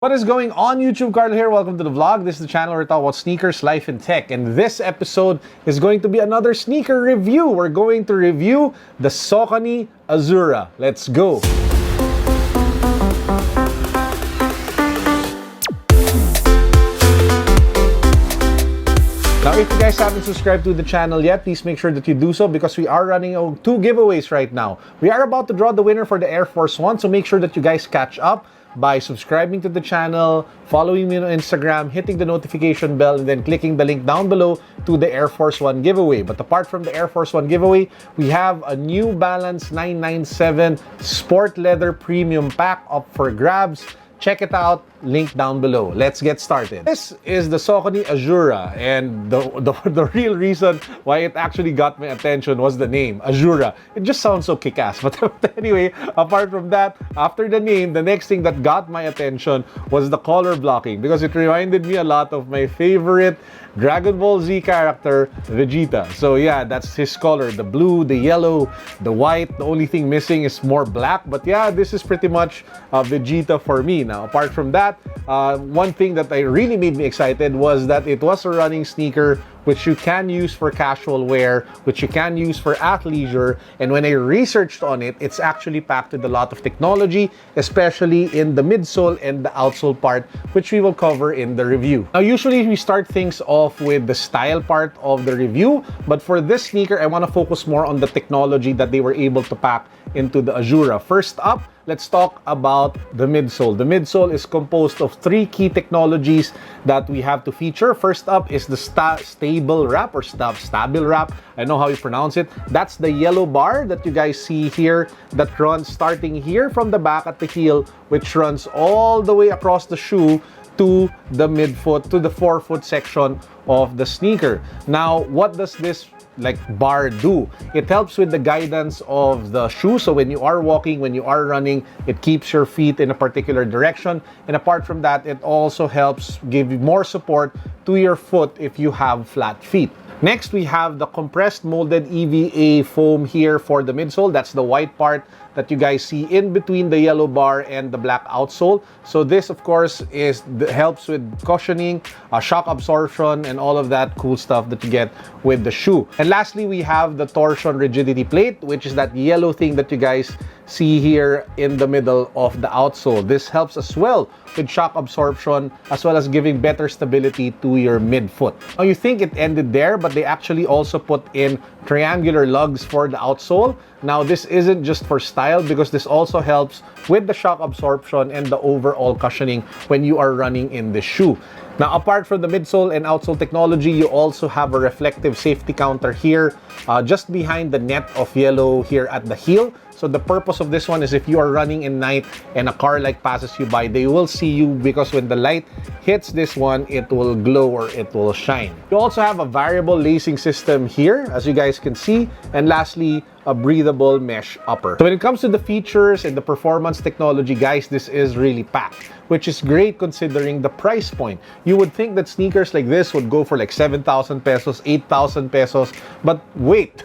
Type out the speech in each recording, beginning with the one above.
What is going on, YouTube? Carl here. Welcome to the vlog. This is the channel where we talk about sneakers, life, and tech. And this episode is going to be another sneaker review. We're going to review the Saucony Azura. Let's go. Now, if you guys haven't subscribed to the channel yet, please make sure that you do so because we are running two giveaways right now. We are about to draw the winner for the Air Force One, so make sure that you guys catch up by subscribing to the channel, following me on Instagram, hitting the notification bell, and then clicking the link down below to the Air Force One giveaway. But apart from the Air Force One giveaway, we have a New Balance 997 Sport Leather Premium Pack up for grabs. Check it out, link down below. Let's get started. This is the Saucony Azura, and the real reason why it actually got my attention was the name, Azura. It just sounds so kick-ass. But anyway, apart from that, after the name, the next thing that got my attention was the color blocking because it reminded me a lot of my favorite Dragon Ball Z character, Vegeta. So yeah, that's his color, the blue, the yellow, the white. The only thing missing is more black. But yeah, this is pretty much Vegeta for me. Now, apart from that, one thing that really made me excited was that it was a running sneaker which you can use for casual wear, which you can use for athleisure. And when I researched on it, it's actually packed with a lot of technology, especially in the midsole and the outsole part, which we will cover in the review. Now, usually we start things off with the style part of the review, but for this sneaker, I want to focus more on the technology that they were able to pack into the Azura. First up, let's talk about the midsole. The midsole is composed of three key technologies that we have to feature. First up is the stable wrap or stable wrap. I know how you pronounce it. That's the yellow bar that you guys see here that runs starting here from the back at the heel, which runs all the way across the shoe to the midfoot, to the forefoot section of the sneaker. Now, what does this bar do? It helps with the guidance of the shoe. So when you are walking, when you are running, it keeps your feet in a particular direction. And apart from that, it also helps give more support to your foot if you have flat feet. Next, we have the compressed molded EVA foam here for the midsole. That's the white part that you guys see in between the yellow bar and the black outsole. So this, of course, helps with cushioning, shock absorption, and all of that cool stuff that you get with the shoe. And lastly, we have the torsion rigidity plate, which is that yellow thing that you guys see here in the middle of the outsole. This helps as well with shock absorption as well as giving better stability to your midfoot. Now, you think it ended there, but they actually also put in triangular lugs for the outsole. Now, this isn't just for style because this also helps with the shock absorption and the overall cushioning when you are running in the shoe. Now, apart from the midsole and outsole technology, you also have a reflective safety counter here just behind the net of yellow here at the heel. So the purpose of this one is if you are running in night and a car passes you by, they will see you because when the light hits this one, it will glow or it will shine. You also have a variable lacing system here, as you guys can see. And lastly, a breathable mesh upper. So when it comes to the features and the performance technology, guys, this is really packed, which is great considering the price point. You would think that sneakers like this would go for 7,000 pesos, 8,000 pesos, but wait,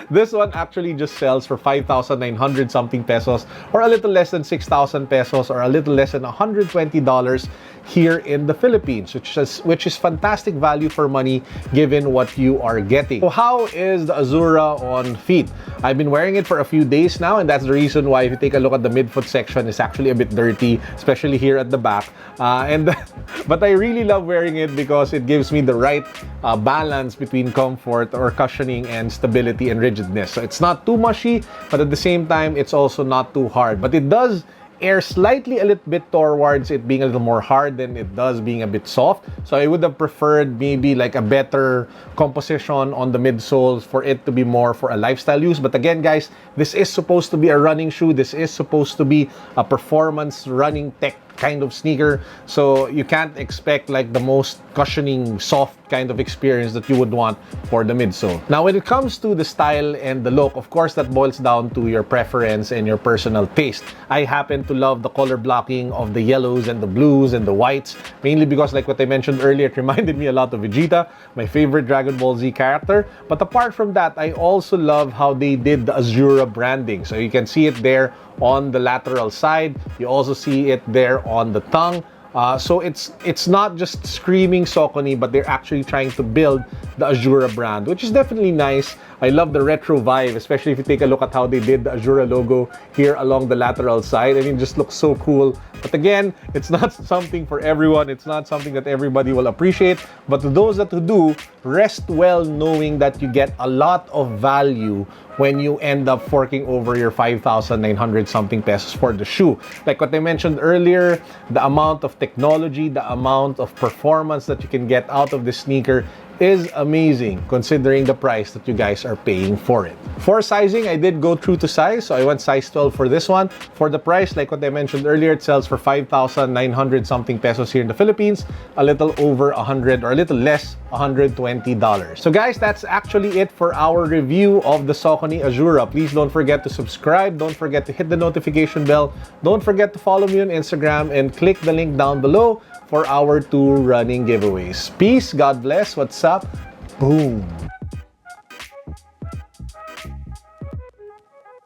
this one actually just sells for 5,900 something pesos, or a little less than 6,000 pesos, or a little less than $120 here in the Philippines, which is fantastic value for money given what you are getting. So how is the Azura on feet? I've been wearing it for a few days now, and that's the reason why if you take a look at the midfoot section, it's actually a bit dirty, especially here at the back. But I really love wearing it because it gives me the right balance between comfort or cushioning and stability and rigidness. So it's not too mushy, but at the same time, it's also not too hard. But it does air slightly a little bit towards it being a little more hard than it does being a bit soft. So I would have preferred maybe a better composition on the midsoles for it to be more for a lifestyle use. But again, guys, this is supposed to be a running shoe. This is supposed to be a performance running tech kind of sneaker, so you can't expect the most cushioning, soft kind of experience that you would want for the midsole. Now, when it comes to the style and the look, of course, that boils down to your preference and your personal taste. I happen to love the color blocking of the yellows and the blues and the whites, mainly because what I mentioned earlier, it reminded me a lot of Vegeta, my favorite Dragon Ball Z character. But apart from that, I also love how they did the Azura branding. So you can see it there on the lateral side. You also see it there on the tongue. So it's not just screaming Saucony, but they're actually trying to build the Azura brand, which is definitely nice. I love the retro vibe, especially if you take a look at how they did the Azura logo here along the lateral side. I mean, it just looks so cool. But again, it's not something for everyone. It's not something that everybody will appreciate. But to those that do, rest well knowing that you get a lot of value when you end up forking over your 5,900 something pesos for the shoe. Like what I mentioned earlier, the amount of technology, the amount of performance that you can get out of the sneaker is amazing considering the price that you guys are paying for it. For sizing, I did go true to size, so I went size 12 for this one. For the price, like what I mentioned earlier, it sells for 5,900 something pesos here in the Philippines, a little over 100 or a little less, $120. So guys, that's actually it for our review of the Saucony Azura. Please don't forget to subscribe, don't forget to hit the notification bell, don't forget to follow me on Instagram, and click the link down below for our 2 running giveaways. Peace, God bless, what's up, boom.